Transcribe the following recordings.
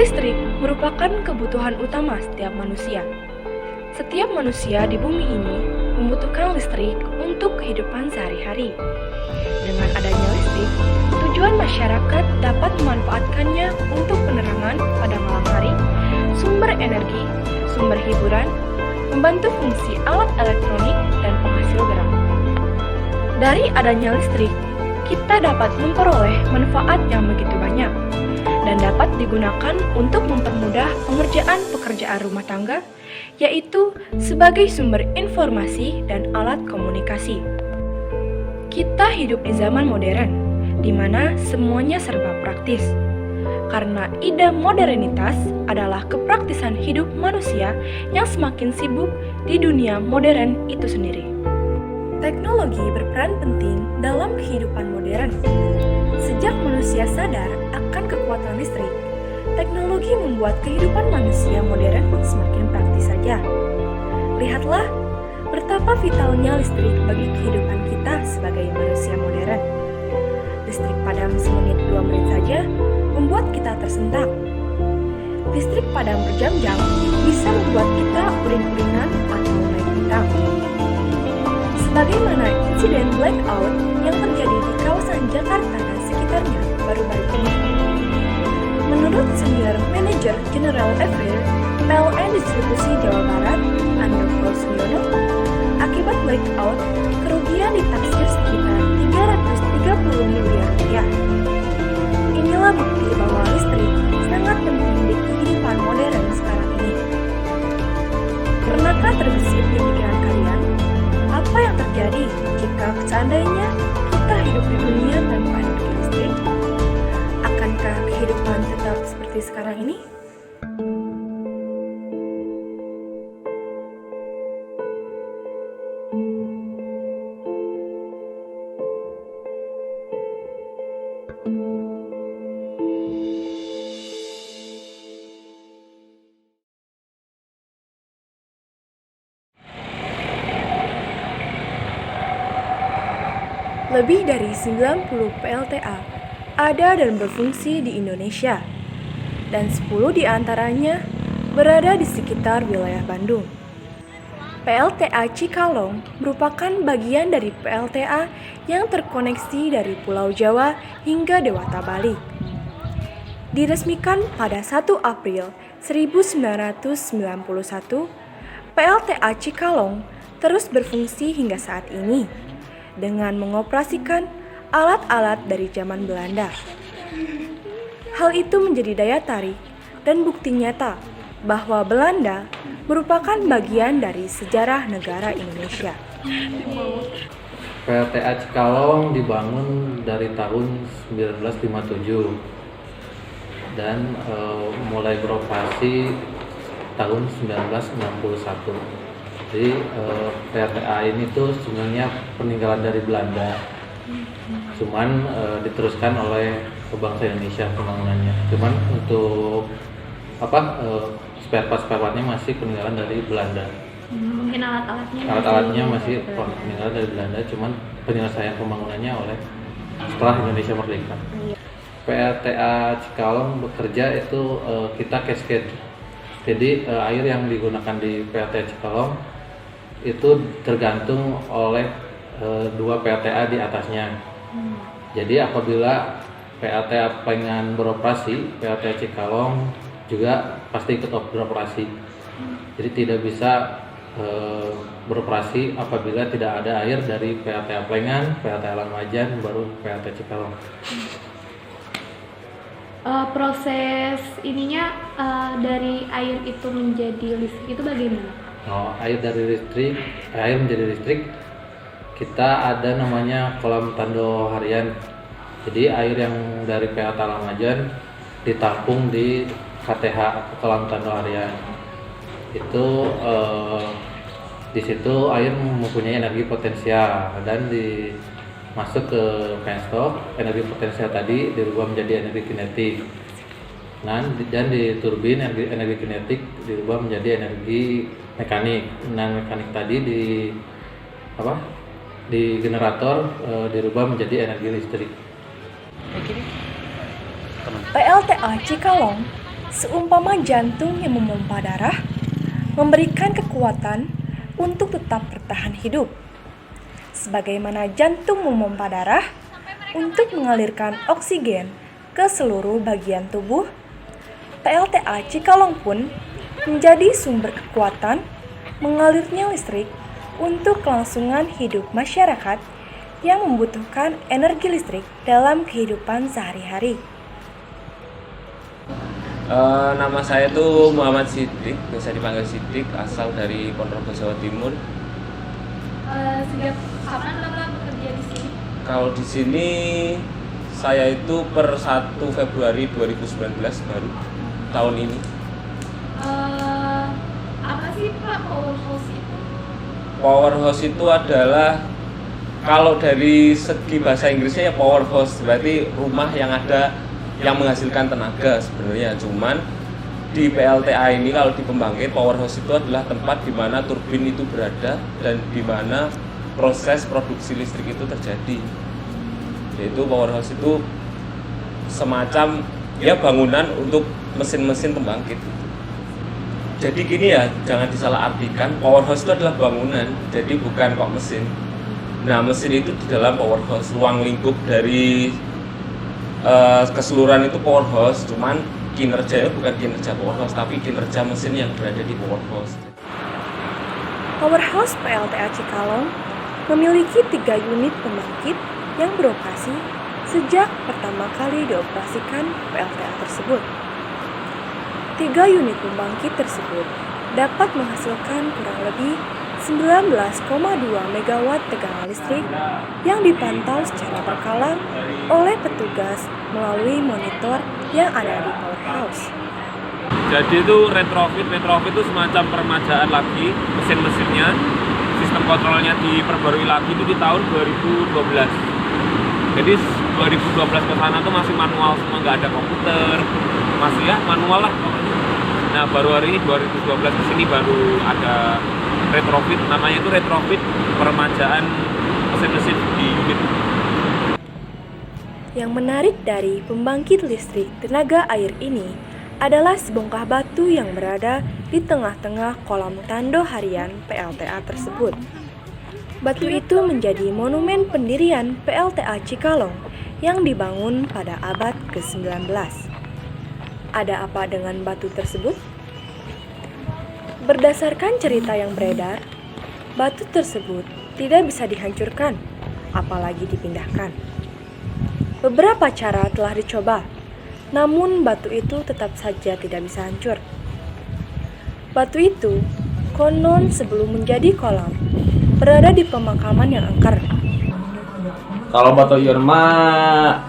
Listrik merupakan kebutuhan utama setiap manusia. Setiap manusia di bumi ini membutuhkan listrik untuk kehidupan sehari-hari. Dengan adanya listrik, tujuan masyarakat dapat memanfaatkannya untuk penerangan pada malam hari, sumber energi, sumber hiburan, membantu fungsi alat elektronik, dan penghasil gerak. Dari adanya listrik, kita dapat memperoleh manfaat yang begitu banyak dan dapat digunakan untuk mempermudah pengerjaan pekerjaan rumah tangga, yaitu sebagai sumber informasi dan alat komunikasi. Kita hidup di zaman modern, di mana semuanya serba praktis. Karena ide modernitas adalah kepraktisan hidup manusia yang semakin sibuk di dunia modern itu sendiri. Teknologi berperan penting dalam kehidupan modern. Sejak manusia sadar akan kekuatan listrik, teknologi membuat kehidupan manusia modern semakin praktis saja. Lihatlah betapa vitalnya listrik bagi kehidupan kita sebagai manusia modern. Listrik padam semenit 2 menit saja membuat kita tersentak. Listrik padam berjam-jam bisa membuat kita uring-uringan atau naik pitam. Sebagaimana insiden blackout yang terjadi di kawasan Jakarta dan sekitarnya baru-baru ini. Menurut Senior Manager General Affair PLN Distribusi Jawa Barat, Andoko Suryono, akibat blackout, kerugian ditaksir sekitar 330 miliar rupiah. Inilah bukti bahwa listrik sangat penting di kehidupan modern sekarang ini. Pernahkah terbesit di pikiran kalian apa yang terjadi jika seandainya kita hidup di dunia tanpa energi listrik? Akankah kehidupan tetap seperti sekarang ini? Lebih dari 90 PLTA ada dan berfungsi di Indonesia, dan 10 diantaranya berada di sekitar wilayah Bandung. PLTA Cikalong merupakan bagian dari PLTA yang terkoneksi dari Pulau Jawa hingga Dewata Bali. Diresmikan pada 1 April 1991, PLTA Cikalong terus berfungsi hingga saat ini dengan mengoperasikan alat-alat dari zaman Belanda. Hal itu menjadi daya tarik dan bukti nyata bahwa Belanda merupakan bagian dari sejarah negara Indonesia. PLTA Cikalong dibangun dari tahun 1957 dan mulai beroperasi tahun 1961. Jadi PLTA ini tuh sebenarnya peninggalan dari Belanda, cuman diteruskan oleh bangsa Indonesia pembangunannya. Cuman untuk spare partnya masih peninggalan dari Belanda. Mungkin alat-alatnya masih peninggalan dari Belanda, cuman penyelesaian pembangunannya oleh setelah Indonesia merdeka. PLTA Cikalong bekerja itu kita cascade. Jadi air yang digunakan di PLTA Cikalong itu tergantung oleh 2 PLTA di atasnya. Jadi apabila PLTA pengen beroperasi, PLTA Cikalong juga pasti ikut beroperasi. Jadi tidak bisa beroperasi apabila tidak ada air dari PLTA Plengan, PLTA Lamajan, baru PLTA Cikalong. Proses ininya dari air itu menjadi listrik itu bagaimana? Air menjadi listrik, kita ada namanya kolam tando harian. Jadi air yang dari PLTA Lamajan ditampung di KTH atau kolam tando harian. Itu di situ air mempunyai energi potensial dan masuk ke penstop, energi potensial tadi dirubah menjadi energi kinetik. Dan di turbin energi kinetik dirubah menjadi energi mekanik. Mekanik tadi di generator dirubah menjadi energi listrik. PLTA Cikalong seumpama jantung yang memompa darah, memberikan kekuatan untuk tetap bertahan hidup. Sebagaimana jantung memompa darah untuk mengalirkan oksigen ke seluruh bagian tubuh, PLTA Cikalong pun menjadi sumber kekuatan mengalirnya listrik untuk kelangsungan hidup masyarakat yang membutuhkan energi listrik dalam kehidupan sehari-hari. Nama saya itu Muhammad Siddiq, biasa dipanggil Siddiq, asal dari Ponorogo, Jawa Timur. Sejak kapan Bapak bekerja di sini? Kalau di sini saya itu per 1 Februari 2019 baru tahun ini. Apa sih Pak powerhouse itu? Powerhouse itu adalah, kalau dari segi bahasa Inggrisnya ya powerhouse, berarti rumah yang ada yang menghasilkan tenaga sebenarnya. Cuman di PLTA ini kalau di pembangkit, powerhouse itu adalah tempat di mana turbin itu berada dan di mana proses produksi listrik itu terjadi. Yaitu powerhouse itu semacam ya bangunan untuk mesin-mesin pembangkit. Jadi gini ya, jangan disalahartikan, powerhouse itu adalah bangunan, jadi bukan kok mesin. Nah, mesin itu di dalam powerhouse, ruang lingkup dari keseluruhan itu powerhouse, cuman kinerjanya bukan kinerja powerhouse, tapi kinerja mesin yang berada di powerhouse. Powerhouse PLTA Cikalong memiliki 3 unit pembangkit yang beroperasi sejak pertama kali dioperasikan PLTA tersebut. 3 unit pembangkit tersebut dapat menghasilkan kurang lebih 19,2 MW tegangan listrik yang dipantau secara berkala oleh petugas melalui monitor yang ada di powerhouse. Jadi itu retrofit itu semacam peremajaan lagi mesin-mesinnya, sistem kontrolnya diperbarui lagi itu di tahun 2012. Jadi 2012 ke sana tuh masih manual semua, nggak ada komputer, masih ya manual lah pokoknya. Nah baru hari ini 2012 ke sini baru ada retrofit, namanya itu retrofit peremajaan mesin-mesin di unit. Yang menarik dari pembangkit listrik tenaga air ini adalah sebongkah batu yang berada di tengah-tengah kolam tando harian PLTA tersebut. Batu itu menjadi monumen pendirian PLTA Cikalong yang dibangun pada abad ke-19. Ada apa dengan batu tersebut? Berdasarkan cerita yang beredar, batu tersebut tidak bisa dihancurkan, apalagi dipindahkan. Beberapa cara telah dicoba, namun batu itu tetap saja tidak bisa hancur. Batu itu konon sebelum menjadi kolam berada di pemakaman yang angker. Kalau Batu Ion mah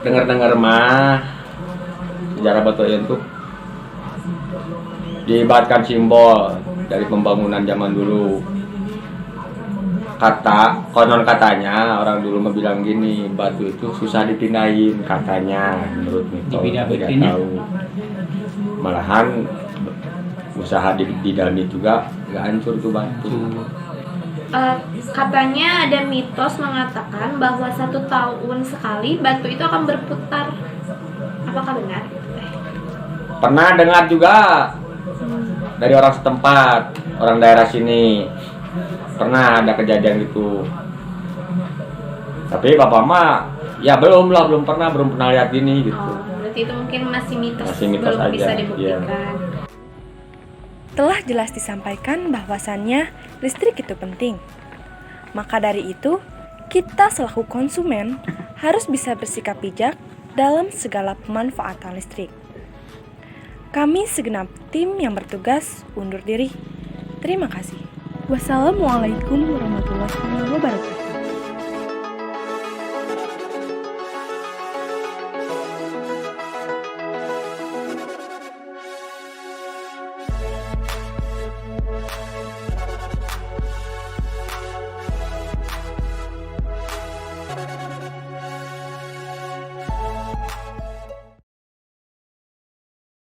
dengar mah sejarah Batu Ion tuh diibaratkan simbol dari pembangunan zaman dulu. Konon katanya orang dulu bilang gini, batu itu susah dipindahin katanya, menurut mitos. Tidak tahu. Malahan usaha dipindahin juga nggak hancur tuh batu. Katanya ada mitos mengatakan bahwa 1 tahun sekali batu itu akan berputar. Apakah benar? Pernah dengar juga dari orang setempat, orang daerah sini. Pernah ada kejadian gitu. Tapi bapak mah ya belum pernah lihat gini gitu. Oh, berarti itu mungkin masih mitos belum aja. Bisa Iya. dibuktikan. Telah jelas disampaikan bahwasannya listrik itu penting. Maka dari itu, kita selaku konsumen harus bisa bersikap bijak dalam segala pemanfaatan listrik. Kami segenap tim yang bertugas undur diri. Terima kasih. Wassalamualaikum warahmatullahi wabarakatuh.